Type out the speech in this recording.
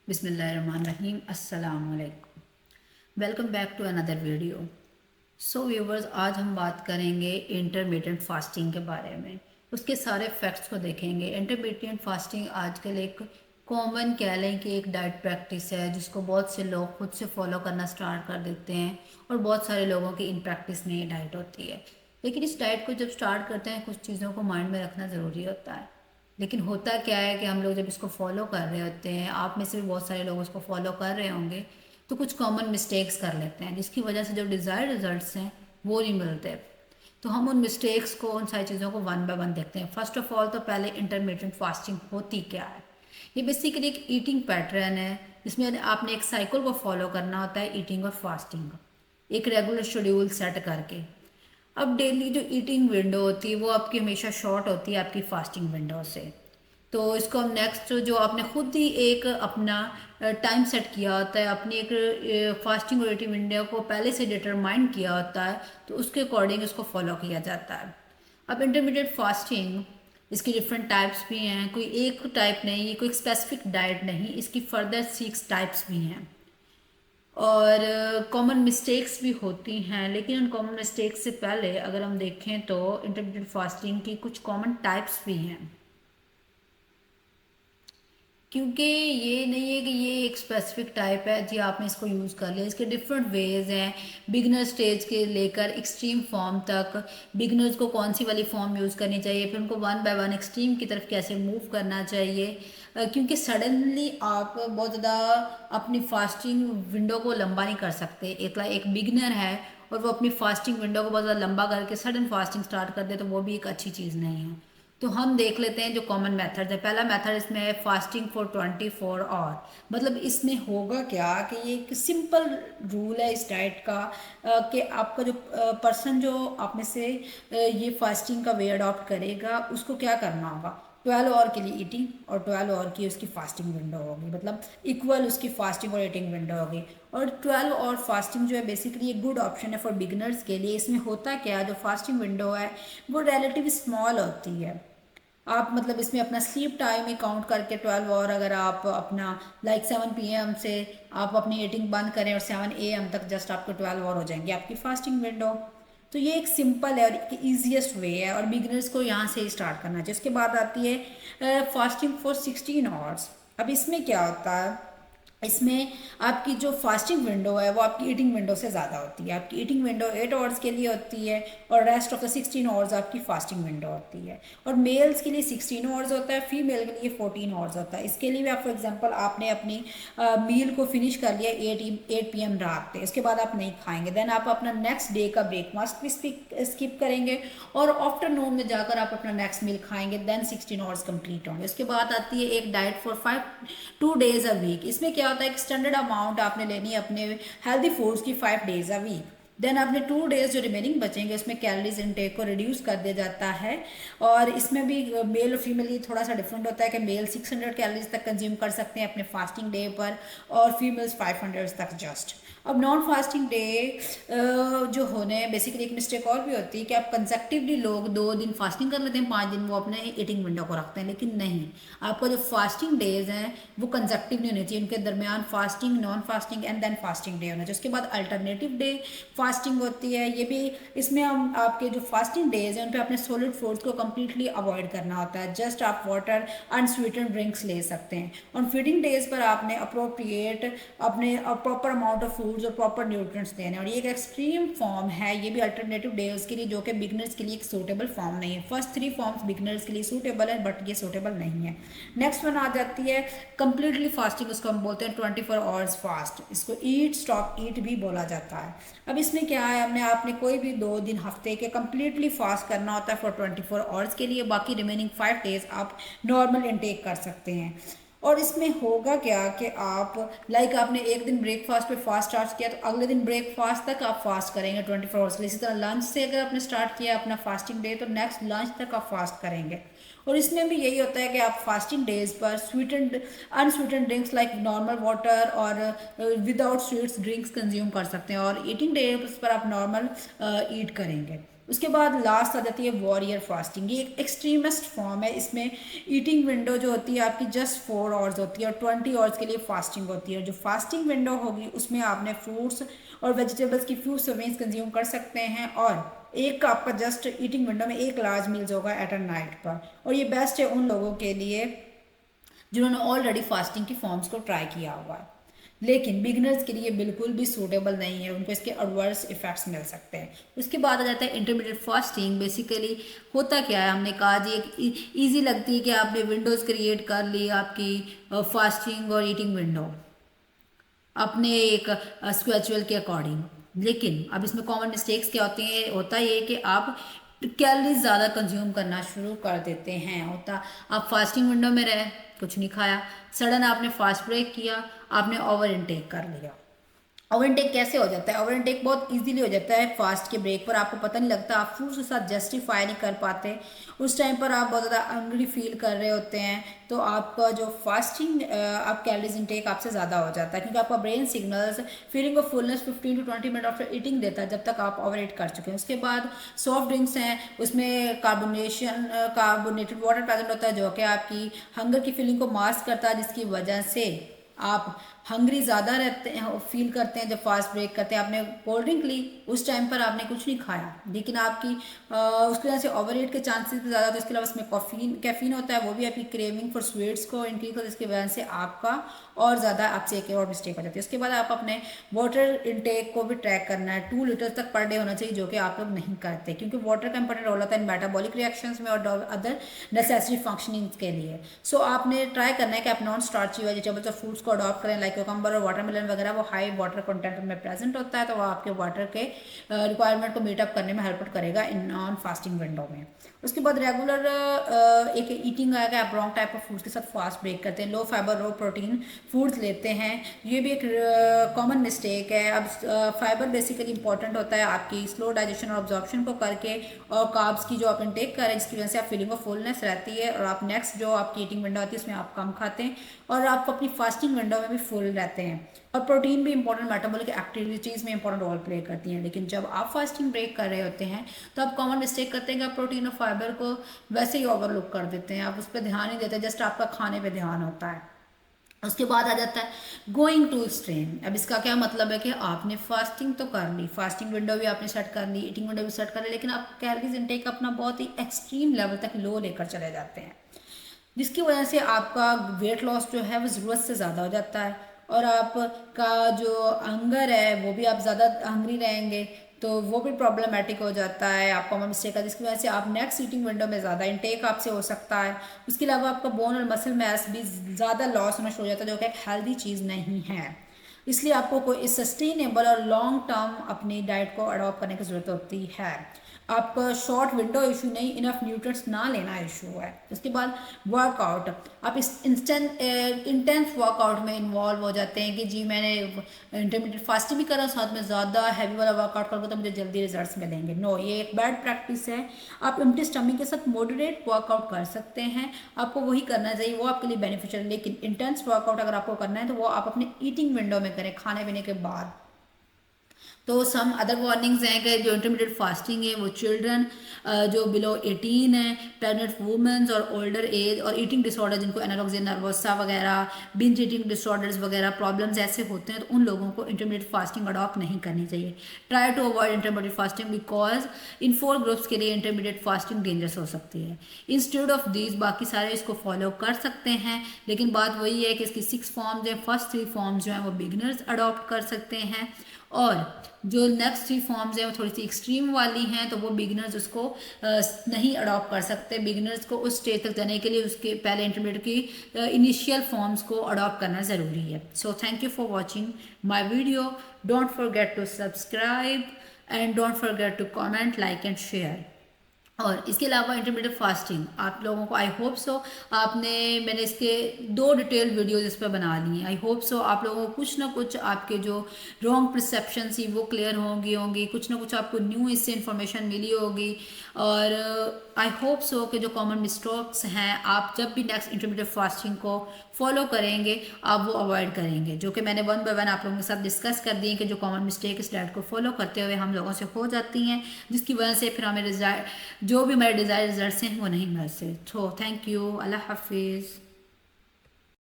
बिस्मिल्लाहिर्रहमानिर्रहीम अस्सलाम वालेकुम। Welcome back to another video. So viewers, आज हम बात करेंगे इंटरमीडिएट फास्टिंग के बारे में। उसके सारे फैक्ट्स को देखेंगे। इंटरमीडिएट फास्टिंग आजकल एक कॉमन कह लें कि एक डाइट प्रैक्टिस है जिसको बहुत से लोग खुद से फॉलो करना स्टार्ट कर देते हैं और बहुत सारे लोगों की इन प्रैक्टिस में ये डाइट होती है। लेकिन इस डाइट को जब स्टार्ट करते हैं कुछ चीज़ों को माइंड में रखना ज़रूरी होता है। लेकिन होता क्या है कि हम लोग जब इसको फॉलो कर रहे होते हैं, आप में से भी बहुत सारे लोग इसको फॉलो कर रहे होंगे, तो कुछ कॉमन मिस्टेक्स कर लेते हैं जिसकी वजह से जो डिज़ायर्ड रिजल्ट्स हैं वो नहीं मिलते। तो हम उन मिस्टेक्स को, उन सारी चीज़ों को वन बाय वन देखते हैं। फर्स्ट ऑफ ऑल तो पहले इंटरमीडिएट फास्टिंग होती क्या है। ये बेसिकली एक ईटिंग पैटर्न है जिसमें आपने एक साइकिल को फॉलो करना होता है, ईटिंग और फास्टिंग का एक रेगुलर शेड्यूल सेट करके। अब डेली जो ईटिंग विंडो होती है वो आपकी हमेशा शॉर्ट होती है आपकी फास्टिंग विंडो से। तो इसको हम नेक्स्ट, जो आपने खुद ही एक अपना टाइम सेट किया होता है, अपनी एक फास्टिंग और ईटिंग विंडो को पहले से डिटरमाइन किया होता है, तो उसके अकॉर्डिंग इसको फॉलो किया जाता है। अब इंटरमीडिएट फास्टिंग, इसकी डिफरेंट टाइप्स भी हैं, कोई एक टाइप नहीं, ये कोई स्पेसिफिक डाइट नहीं, इसकी फर्दर 6 टाइप्स भी हैं और कॉमन मिस्टेक्स भी होती हैं। लेकिन उन कॉमन मिस्टेक्स से पहले अगर हम देखें तो इंटरमीडिएट फास्टिंग की कुछ कॉमन टाइप्स भी हैं, क्योंकि ये नहीं है कि ये एक स्पेसिफिक टाइप है जी आपने इसको यूज़ कर लिया। इसके डिफरेंट वेज हैं, बिगनर स्टेज के लेकर एक्सट्रीम फॉर्म तक। बिगनर्स को कौन सी वाली फॉर्म यूज़ करनी चाहिए, फिर उनको वन बाय वन एक्सट्रीम की तरफ कैसे मूव करना चाहिए, क्योंकि सडनली आप बहुत ज़्यादा अपनी फास्टिंग विंडो को लंबा नहीं कर सकते। एक बिगनर है और वो अपनी फास्टिंग विंडो को बहुत ज़्यादा लंबा करके सडन फास्टिंग स्टार्ट कर दे, तो वो भी एक अच्छी चीज़ नहीं है। तो हम देख लेते हैं जो कॉमन मेथड है। पहला मेथड इसमें है फास्टिंग फॉर 24 आवर। मतलब इसमें होगा क्या कि ये एक सिंपल रूल है इस डाइट का, कि आपका जो पर्सन जो आप में से ये फास्टिंग का वे अडॉप्ट करेगा उसको क्या करना होगा। 12 आवर के लिए ईटिंग और 12 आवर की उसकी फास्टिंग विंडो होगी, मतलब इक्वल उसकी फास्टिंग और ईटिंग विंडो होगी। और 12 आवर फास्टिंग जो है बेसिकली एक गुड ऑप्शन है फॉर बिगिनर्स के लिए। इसमें होता क्या है, जो फास्टिंग विंडो है वो रिलेटिव स्मॉल होती है। आप मतलब इसमें अपना स्लीप टाइम ही काउंट करके 12 आवर, अगर आप अपना लाइक 7 PM से आप अपनी ईटिंग बंद करें और 7 AM तक जस्ट आपको 12 आवर हो जाएंगे आपकी फास्टिंग विंडो। तो ये एक सिंपल है और एक ईजीएस्ट वे है और बिगिनर्स को यहाँ से ही स्टार्ट करना चाहिए। उसके बाद आती है फास्टिंग फॉर 16 आवर्स। अब इसमें क्या होता है, इसमें आपकी जो फास्टिंग विंडो है वो आपकी ईटिंग विंडो से ज़्यादा होती है। आपकी ईटिंग विंडो 8 आवर्स के लिए होती है और रेस्ट ऑफ द 16 आवर्स आपकी फास्टिंग विंडो होती है। और मेल्स के लिए 16 आवर्स होता है, फीमेल के लिए 14 आवर्स होता है। इसके लिए भी आप फॉर एग्जांपल आपने अपनी मील को फिनिश कर लिया 8 PM रात पे, उसके बाद आप नहीं खाएंगे, देन आप अपना नेक्स्ट डे का ब्रेकफास्ट भी स्किप करेंगे और आफ्टरनून में जाकर आप अपना नेक्स्ट मील खाएंगे, देन 16 आवर्स कंप्लीट होंगे। उसके बाद आती है एक diet for 2 days a week. इसमें क्या होता है, एक स्टैंडर्ड अमाउंट आपने लेनी है अपने हेल्दी फूड्स की 5 days अ वीक। देन आपने 2 days जो रिमेनिंग बचेंगे उसमें कैलोरीज इनटेक को रिड्यूस कर दिया जाता है। और इसमें भी मेल और फीमेल ये थोड़ा सा डिफरेंट होता है कि मेल 600 कैलोरीज तक कंज्यूम कर सकते हैं अपने फास्टिंग डे पर और फीमेल्स 500 तक जस्ट। अब नॉन फास्टिंग डे जो होने बेसिकली एक मिस्टेक और भी होती है कि आप कंसेक्टिवली लोग 2 दिन फास्टिंग कर लेते हैं, 5 दिन वो अपने ईटिंग विंडो को रखते हैं। लेकिन नहीं, आपका जो फास्टिंग डेज हैं वो कंसेक्टिव नहीं होने चाहिए, उनके दरमियान fasting, non fasting and then fasting day होना चाहिए। उसके बाद अल्टरनेटिव डे फास्टिंग होती है। ये भी, इसमें हम आपके जो फास्टिंग डेज हैं उन पर अपने सॉलिड फूड्स को कम्प्लीटली अवॉइड करना होता है, जस्ट आप वाटर अनस्वीटेंड ड्रिंक्स ले सकते हैं। ऑन फीडिंग डेज पर आपने अप्रोप्रिएट अपने प्रॉपर अमाउंट ऑफ फूड्स और प्रॉपर न्यूट्रिएंट्स देने हैं। और ये एक एक्सट्रीम फॉर्म है, ये भी अल्टरनेटिव डेज के लिए, जो कि बिगनर्स के लिए एक सूटेबल फॉर्म नहीं है। फर्स्ट 3 फॉर्म्स बिगनर्स के लिए सूटेबल है बट ये सूटेबल नहीं है। नेक्स्ट वन आ जाती है कंप्लीटली फास्टिंग, उसको हम बोलते हैं 24 आवर्स फास्ट। इसको ईट स्टॉप ईट भी बोला जाता है। अब इसमें क्या है, हमने आपने कोई भी 2 दिन हफ्ते के कंप्लीटली फास्ट करना होता है फॉर 24 आवर्स के लिए, बाकी रिमेनिंग 5 days आप नॉर्मल इनटेक कर सकते हैं। और इसमें होगा क्या कि आप लाइक आपने एक दिन ब्रेकफास्ट पे फास्ट स्टार्ट किया तो अगले दिन ब्रेकफास्ट तक आप फास्ट करेंगे 24 आवर्स के लिए। इसी तरह लंच से अगर आपने स्टार्ट किया अपना फास्टिंग डे तो नेक्स्ट लंच तक आप फास्ट करेंगे। और इसमें भी यही होता है कि आप फास्टिंग डेज पर sweetened unsweetened drinks like normal water और विदाउट स्वीट्स ड्रिंक्स कंज्यूम कर सकते हैं और ईटिंग डेज पर आप नॉर्मल ईट करेंगे। उसके बाद लास्ट आ जाती है वॉरियर फास्टिंग। ये एक एक्सट्रीमिस्ट फॉर्म है। इसमें ईटिंग विंडो जो होती है आपकी जस्ट 4 आवर्स होती है और 20 आवर्स के लिए फास्टिंग होती है। जो फास्टिंग विंडो होगी उसमें आपने फ्रूट्स और वेजिटेबल्स की फ्यू सर्विंग्स कंज्यूम कर सकते हैं और एक का आपका जस्ट ईटिंग विंडो में एक लार्ज मील्स होगा एट अ नाइट पर। और ये बेस्ट है उन लोगों के लिए जिन्होंने ऑलरेडी फास्टिंग की फॉर्म्स को ट्राई किया हुआ है, लेकिन बिगनर्स के लिए बिल्कुल भी सूटेबल नहीं है, उनको इसके एडवर्स इफेक्ट्स मिल सकते हैं। उसके बाद आ जाता है इंटरमीडिएट फास्टिंग। बेसिकली होता क्या है, हमने कहा जी एक ईजी लगती है कि आपने विंडोज़ क्रिएट कर ली आपकी फास्टिंग और ईटिंग विंडो अपने एक स्केड्यूल के अकॉर्डिंग, लेकिन अब इसमें कॉमन मिस्टेक्स क्या होती हैं, होता ये कि आप कैलोरीज ज़्यादा कंज्यूम करना शुरू कर देते हैं। होता आप फास्टिंग विंडो में रहे, कुछ नहीं खाया, सडन आपने फास्ट ब्रेक किया, आपने ओवर इनटेक कर लिया। ओवर इनटेक कैसे हो जाता है? ओवर इनटेक बहुत इजीली हो जाता है फास्ट के ब्रेक पर, आपको पता नहीं लगता, आप फ्रूट्स के साथ जस्टिफाई नहीं कर पाते। उस टाइम पर आप बहुत ज़्यादा हंग्री फील कर रहे होते हैं, तो आपका जो फास्टिंग आप कैलोरीज इनटेक आपसे ज़्यादा हो जाता है, क्योंकि आपका brain signals feeling of fullness 15 to 20 minute after eating देता है, जब तक आप ओवर ईट कर चुके हैं। उसके बाद सॉफ्ट ड्रिंक्स हैं, उसमें कार्बोनेटेड वाटर प्रेजेंट होता है जो कि आपकी हंगर की फीलिंग को मास्क करता है, जिसकी वजह से आप हंग्री ज़्यादा रहते हैं, फील करते हैं। जब फास्ट ब्रेक करते हैं, आपने कोल्ड ड्रिंक ली, उस टाइम पर आपने कुछ नहीं खाया, लेकिन आपकी उसकी वजह से ओवर ईट के चांसेस भी ज़्यादा। तो इसके अलावा इसमें कैफीन होता है, वो भी आपकी क्रेविंग फॉर स्वीट्स को इंक्रीज करता है, जिसकी वजह से आपका और ज़्यादा आपसे एक और मिस्टेक हो जाती है। उसके बाद आप अपने वाटर इंटेक को भी ट्रैक करना है, 2 लीटर तक पर डे होना चाहिए, जो कि आप लोग नहीं करते, क्योंकि वाटर का इंपॉर्टेंट रोल होता है इन मेटाबॉलिक रिएक्शंस में और अदर नेसेसरी फंक्शनिंग के लिए। सो आपने ट्राई करना है कि आप नॉन स्टार्ची वेजिटेबल्स और फ्रूट्स को अडॉप्ट करें, लाइक क्यूकम्बर और वाटरमेलन वगैरह, वो हाई वाटर कंटेंट में प्रेजेंट होता है, तो वो आपके वाटर के रिक्वायरमेंट को मीटअप करने में हेल्प करेगा इन नॉन फास्टिंग विंडो में। उसके बाद रेगुलर एक ईटिंग आएगा, आप रॉन्ग टाइप ऑफ फूड्स के साथ फास्ट ब्रेक करते हैं, लो फाइबर लो प्रोटीन फूड्स लेते हैं, ये भी एक कॉमन मिस्टेक है। अब फाइबर बेसिकली इंपॉर्टेंट होता है आपकी स्लो डाइजेशन और ऑब्जॉर्प्शन को करके, और कार्ब्स की जो आप इनटेक करें, जिसकी वजह से आप फीलिंग ऑफ फुलनेस रहती है, और आप नेक्स्ट जो आपकी ईटिंग विंडो आती है उसमें आप कम खाते हैं और आप अपनी फास्टिंग विंडो में भी फुल रहते हैं। और प्रोटीन भी इंपॉर्टेंट मेटाबॉलिक एक्टिविटीज़ में इंपॉर्टेंट रोल प्ले करती हैं, लेकिन जब आप फास्टिंग ब्रेक कर रहे होते हैं तो आप कॉमन मिस्टेक करते हैं कि आप प्रोटीन और फाइबर को वैसे ही ओवरलुक कर देते हैं, आप उस पर ध्यान नहीं देते, जस्ट आपका खाने पे ध्यान होता है। उसके बाद आ जाता है गोइंग टू एक्सट्रीम। अब इसका क्या मतलब है कि आपने फास्टिंग तो कर ली, फास्टिंग विंडो भी आपने सेट कर ली, ईटिंग विंडो भी सेट कर ली, लेकिन आप कैलोरीज इनटेक अपना बहुत ही एक्सट्रीम लेवल तक लो लेकर चले जाते हैं, जिसकी वजह से आपका वेट लॉस जो है वो ज़रूरत से ज़्यादा हो जाता है, और आपका जो हंगर है वो भी आप ज़्यादा हंग्री रहेंगे, तो वो भी प्रॉब्लमेटिक हो जाता है, आपका मिस्टेक है, जिसकी वजह से आप नेक्स्ट ईटिंग विंडो में ज़्यादा इंटेक आपसे हो सकता है। उसके अलावा आपका बोन और मसल मैस भी ज़्यादा लॉस होना शुरू हो जाता है, जो कि एक हेल्दी चीज़ नहीं है। इसलिए आपको कोई सस्टेनेबल और लॉन्ग टर्म अपनी डाइट को अडॉप्ट करने की ज़रूरत होती है। आपका शॉर्ट विंडो इशू नहीं, इनफ न्यूट्रिएंट्स ना लेना इशू है। उसके बाद वर्कआउट, आप इस इंटेंस वर्कआउट में इन्वॉल्व हो जाते हैं कि जी मैंने इंटरमीडिएट फास्टिंग भी करा, साथ में ज़्यादा हैवी वाला वर्कआउट करूँगा तो मुझे जल्दी रिजल्ट्स मिलेंगे। नो, ये एक बैड प्रैक्टिस है। आप एम्प्टी स्टमक के साथ मॉडरेट वर्कआउट कर सकते हैं, आपको वही करना चाहिए, वो आपके लिए बेनिफिशियल। लेकिन इंटेंस वर्कआउट अगर आपको करना है तो वो आप अपने ईटिंग विंडो में करें, खाने पीने के बाद। तो सम अदर वार्निंग्स हैं कि जो इंटरमीडिएट फास्टिंग है वो चिल्ड्रन जो बिलो 18 है, प्रेग्नेंट वुमेन्स और ओल्डर एज, और ईटिंग डिसऑर्डर जिनको एनारोक्सिया नर्वोसा वगैरह, बिंज ईटिंग डिसऑर्डर्स वगैरह प्रॉब्लम्स ऐसे होते हैं, तो उन लोगों को इंटरमीडिएट फास्टिंग अडॉप्ट नहीं करनी चाहिए। Try to avoid intermediate fasting because in 4 groups के लिए इंटरमीडिएट फास्टिंग डेंजरस हो सकती है। इंस्टेड ऑफ दीज बाकी सारे इसको फॉलो कर सकते हैं, लेकिन बात वही है कि इसकी 6 फॉर्म्स हैं, फर्स्ट 3 फॉर्म्स जो हैं वो बिगनर्स अडॉप्ट कर सकते हैं, और जो नेक्स्ट 3 फॉर्म्स हैं वो थोड़ी सी एक्सट्रीम वाली हैं, तो वो बिगिनर्स उसको नहीं अडॉप्ट कर सकते। बिगिनर्स को उस स्टेज तक जाने के लिए उसके पहले इंटरमीडिएट की इनिशियल फॉर्म्स को अडॉप्ट करना ज़रूरी है। So thank you for watching my video, don't forget to subscribe and don't forget to comment, like and share. और इसके अलावा इंटरमीडिएट फास्टिंग आप लोगों को, आई होप सो मैंने इसके 2 डिटेल वीडियोज इस पर बना ली हैं। आई होप सो आप लोगों को कुछ ना कुछ आपके जो रॉन्ग परसेप्शन थी वो क्लियर होंगी, कुछ ना कुछ आपको न्यू इससे इन्फॉर्मेशन मिली होगी। और आई होप सो कि जो कॉमन मिस्टेक्स हैं आप जब भी नेक्स्ट इंटरमीडिएट फास्टिंग को फॉलो करेंगे आप वो अवॉइड करेंगे, जो कि मैंने वन बाय वन आप लोगों के साथ डिस्कस कर दिए कि जो कॉमन मिस्टेक इस डाइट को फॉलो करते हुए हम लोगों से हो जाती हैं, जिसकी वजह से फिर हमें रिजल्ट जो भी हमारे डिज़ायर रिजल्ट्स हैं वो नहीं मिलते। तो थैंक यू, अल्लाह हाफिज़।